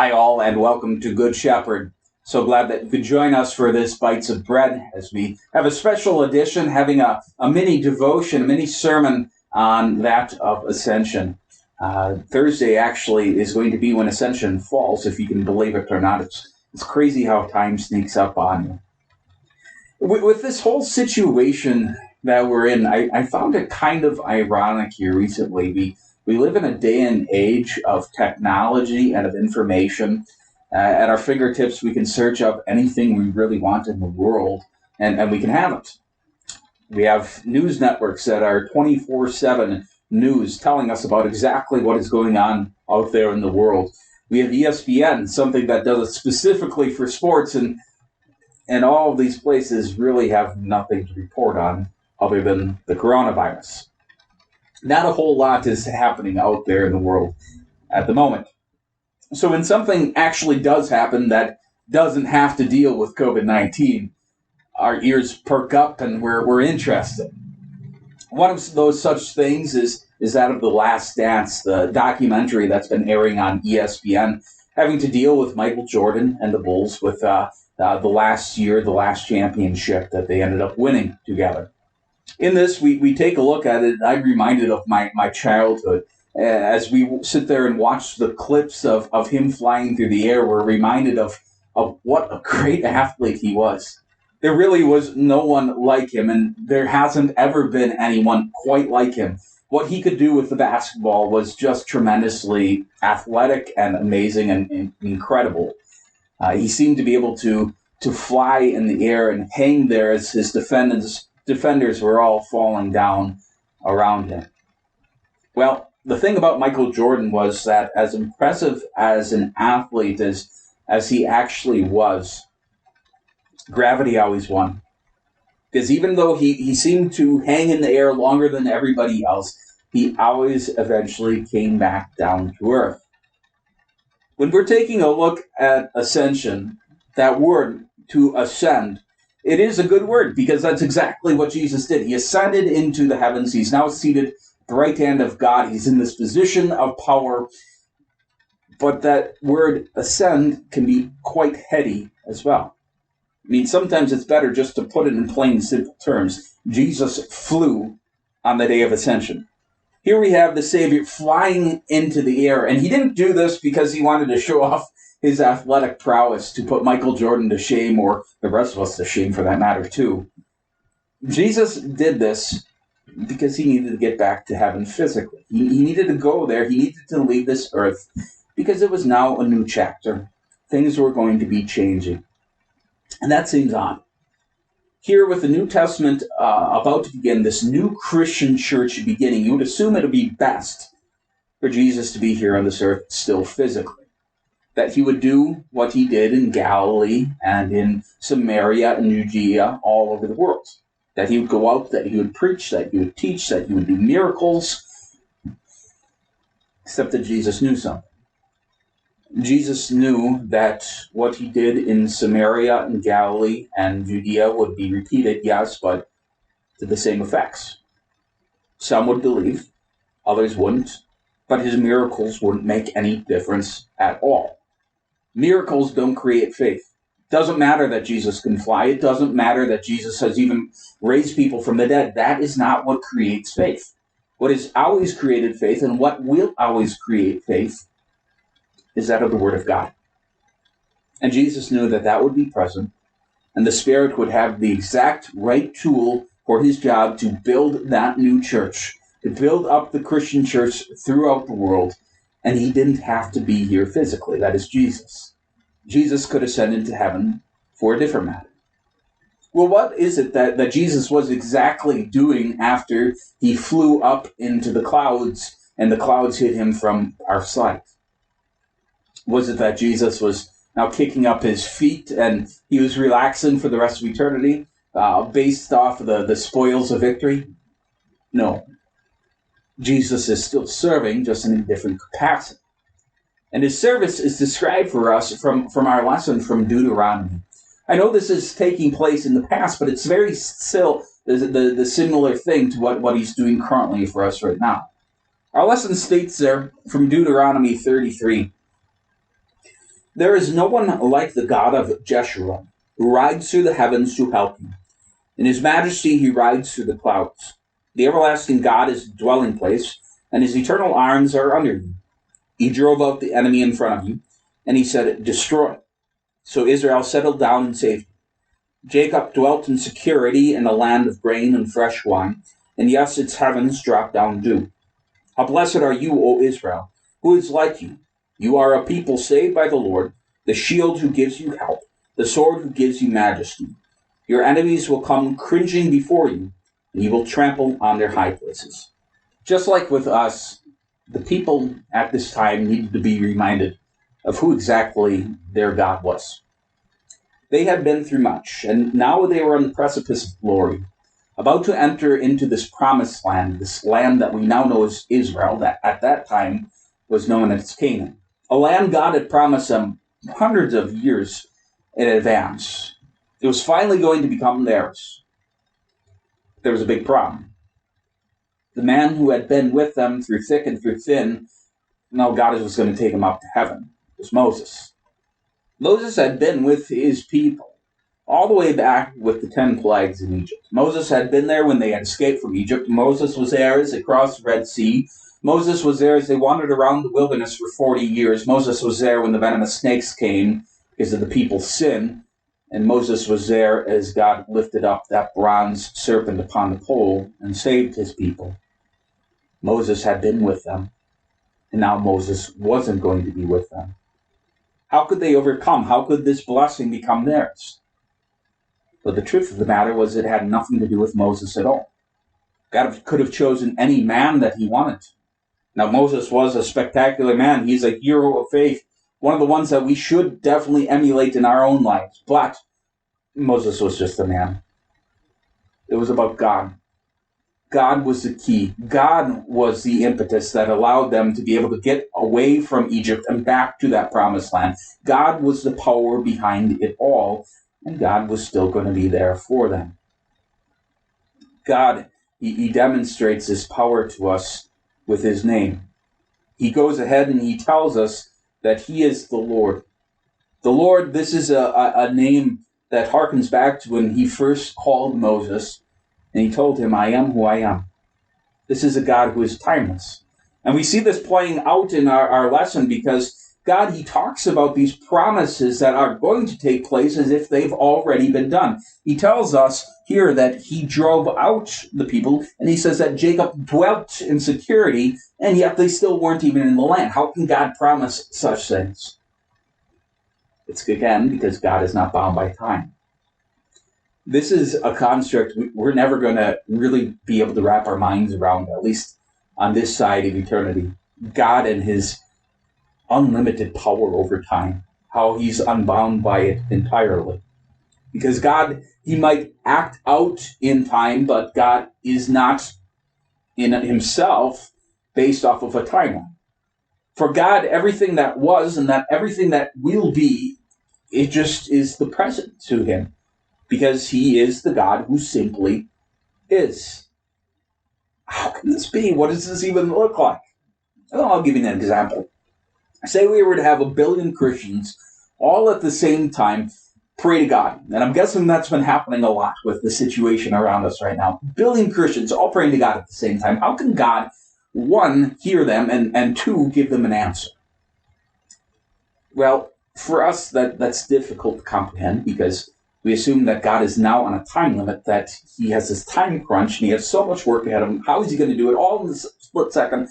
Hi all, and welcome to Good Shepherd. So glad that you could join us for this Bites of Bread as we have a special edition, having a mini devotion, a mini sermon on that of Ascension. Thursday actually is going to be when Ascension falls, if you can believe it or not. It's crazy how time sneaks up on you. With this whole situation that we're in, I found it kind of ironic here recently. We live in a day and age of technology and of information. At our fingertips, we can search up anything we really want in the world, and we can have it. We have news networks that are 24/7 news telling us about exactly what is going on out there in the world. We have ESPN, something that does it specifically for sports, and all of these places really have nothing to report on other than the coronavirus. Not a whole lot is happening out there in the world at the moment. So when something actually does happen that doesn't have to deal with COVID-19, our ears perk up and we're interested. One of those such things is that of The Last Dance, the documentary that's been airing on ESPN, having to deal with Michael Jordan and the Bulls with the last championship that they ended up winning together. In this, we take a look at it. I'm reminded of my childhood. As we sit there and watch the clips of him flying through the air, we're reminded of what a great athlete he was. There really was no one like him, and there hasn't ever been anyone quite like him. What he could do with the basketball was just tremendously athletic and amazing and incredible. He seemed to be able to fly in the air and hang there as his defenders were all falling down around him. Well, the thing about Michael Jordan was that as impressive as an athlete as he actually was, gravity always won. Because even though he seemed to hang in the air longer than everybody else, he always eventually came back down to earth. When we're taking a look at Ascension, that word, to ascend, it is a good word because that's exactly what Jesus did. He ascended into the heavens. He's now seated at the right hand of God. He's in this position of power. But that word ascend can be quite heady as well. I mean, sometimes it's better just to put it in plain, simple terms. Jesus flew on the day of Ascension. Here we have the Savior flying into the air. And he didn't do this because he wanted to show off his athletic prowess to put Michael Jordan to shame, or the rest of us to shame for that matter too. Jesus did this because he needed to get back to heaven physically. He needed to go there. He needed to leave this earth because it was now a new chapter. Things were going to be changing. And that seems odd. Here with the New Testament about to begin, this new Christian church beginning, you would assume it would be best for Jesus to be here on this earth still physically. That he would do what he did in Galilee and in Samaria and Judea all over the world. That he would go out, that he would preach, that he would teach, that he would do miracles. Except that Jesus knew something. Jesus knew that what he did in Samaria and Galilee and Judea would be repeated, yes, but to the same effects. Some would believe, others wouldn't, but his miracles wouldn't make any difference at all. Miracles don't create faith. It doesn't matter that Jesus can fly. It doesn't matter that Jesus has even raised people from the dead. That is not what creates faith. What has always created faith and what will always create faith is that of the Word of God. And Jesus knew that that would be present, and the Spirit would have the exact right tool for his job to build that new church, to build up the Christian church throughout the world. And he didn't have to be here physically. That is Jesus. Jesus could ascend into heaven for a different matter. Well, what is it that Jesus was exactly doing after he flew up into the clouds and the clouds hid him from our sight? Was it that Jesus was now kicking up his feet and he was relaxing for the rest of eternity based off of the spoils of victory? No. Jesus is still serving, just in a different capacity. And his service is described for us from our lesson from Deuteronomy. I know this is taking place in the past, but it's very still the similar thing to what he's doing currently for us right now. Our lesson states there from Deuteronomy 33, There is no one like the God of Jeshurun, who rides through the heavens to help you. In his majesty he rides through the clouds. The everlasting God is the dwelling place, and his eternal arms are under you. He drove out the enemy in front of you, and he said, "Destroy." So Israel settled down in safety. Jacob dwelt in security in a land of grain and fresh wine, and yes, its heavens dropped down dew. How blessed are you, O Israel! Who is like you? You are a people saved by the Lord, the shield who gives you help, the sword who gives you majesty. Your enemies will come cringing before you, and you will trample on their high places. Just like with us, the people at this time needed to be reminded of who exactly their God was. They had been through much, and now they were on the precipice of glory, about to enter into this promised land, this land that we now know as Israel, that at that time was known as Canaan. A land God had promised them hundreds of years in advance. It was finally going to become theirs. There was a big problem. The man who had been with them through thick and through thin, now God was going to take him up to heaven. It was Moses. Moses had been with his people all the way back with the 10 plagues in Egypt. Moses had been there when they had escaped from Egypt. Moses was there as they crossed the Red Sea. Moses was there as they wandered around the wilderness for 40 years. Moses was there when the venomous snakes came because of the people's sin. And Moses was there as God lifted up that bronze serpent upon the pole and saved his people. Moses had been with them, and now Moses wasn't going to be with them. How could they overcome? How could this blessing become theirs? But the truth of the matter was it had nothing to do with Moses at all. God could have chosen any man that he wanted to. Now, Moses was a spectacular man. He's a hero of faith, one of the ones that we should definitely emulate in our own lives. But Moses was just a man. It was about God. God was the key. God was the impetus that allowed them to be able to get away from Egypt and back to that promised land. God was the power behind it all, and God was still going to be there for them. God, he demonstrates his power to us with his name. He goes ahead and he tells us that he is the Lord. The Lord, this is a name that harkens back to when he first called Moses, and he told him, "I am who I am." This is a God who is timeless. And we see this playing out in our lesson because God, he talks about these promises that are going to take place as if they've already been done. He tells us here that he drove out the people, and he says that Jacob dwelt in security, and yet they still weren't even in the land. How can God promise such things? It's again because God is not bound by time. This is a construct we're never going to really be able to wrap our minds around, at least on this side of eternity. God and his unlimited power over time, how he's unbound by it entirely. Because God, he might act out in time, but God is not in himself based off of a timeline. For God, everything that was and that everything that will be, it just is the present to him. Because he is the God who simply is. How can this be? What does this even look like? Well, I'll give you an example. Say we were to have 1 billion Christians all at the same time pray to God. And I'm guessing that's been happening a lot with the situation around us right now. 1 billion Christians all praying to God at the same time. How can God, one, hear them, and two, give them an answer? Well, for us, that's difficult to comprehend because we assume that God is now on a time limit, that he has this time crunch, and he has so much work ahead of him. How is he going to do it all in a split second?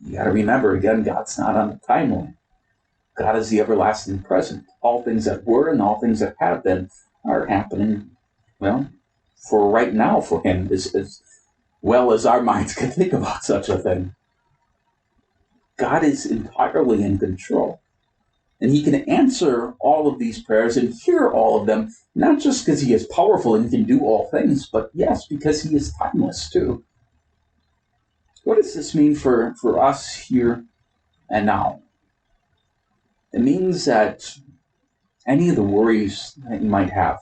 You got to remember, again, God's not on a timeline. God is the everlasting present. All things that were and all things that have been are happening, well, for right now for him, as well as our minds can think about such a thing. God is entirely in control. And he can answer all of these prayers and hear all of them, not just because he is powerful and can do all things, but yes, because he is timeless too. What does this mean for us here and now? It means that any of the worries that you might have,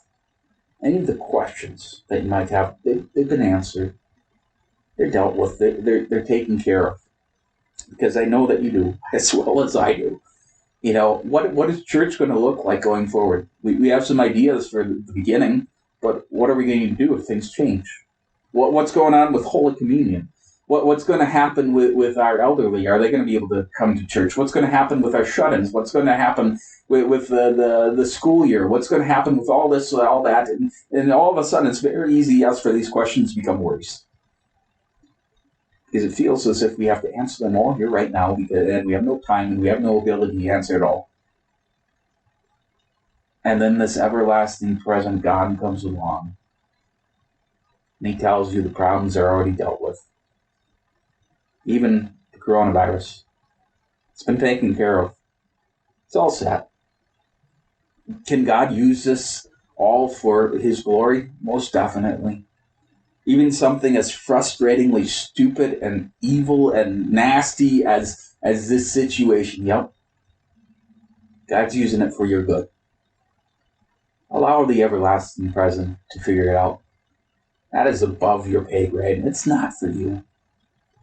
any of the questions that you might have, they've been answered. They're dealt with. They're taken care of. Because I know that you do, as well as I do. What is church going to look like going forward? We have some ideas for the beginning, but what are we going to do if things change? What's going on with Holy Communion? What's going to happen with our elderly? Are they going to be able to come to church? What's going to happen with our shut-ins? What's going to happen with the school year? What's going to happen with all this, all that? And all of a sudden, it's very easy, yes, for these questions to become worries. Because it feels as if we have to answer them all here right now, and we have no time, and we have no ability to answer it all. And then this everlasting present God comes along, and he tells you the problems are already dealt with. Even the coronavirus. It's been taken care of. It's all set. Can God use this all for his glory? Most definitely. Even something as frustratingly stupid and evil and nasty as this situation. Yep. God's using it for your good. Allow the everlasting present to figure it out. That is above your pay grade. It's not for you.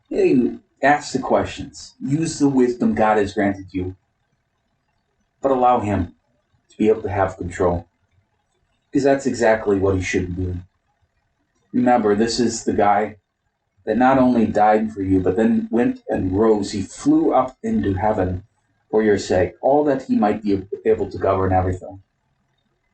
Hey, ask the questions. Use the wisdom God has granted you. But allow him to be able to have control. Because that's exactly what he should do. Remember, this is the guy that not only died for you, but then went and rose. He flew up into heaven for your sake, all that he might be able to govern everything.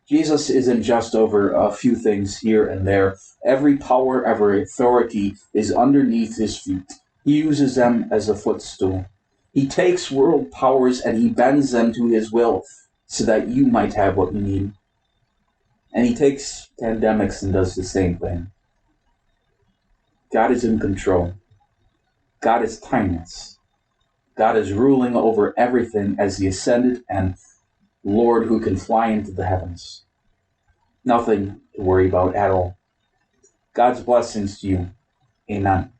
Jesus isn't just over a few things here and there. Every power, every authority is underneath his feet. He uses them as a footstool. He takes world powers and he bends them to his will so that you might have what you need. And he takes pandemics and does the same thing. God is in control. God is timeless. God is ruling over everything as the ascended and Lord who can fly into the heavens. Nothing to worry about at all. God's blessings to you. Amen.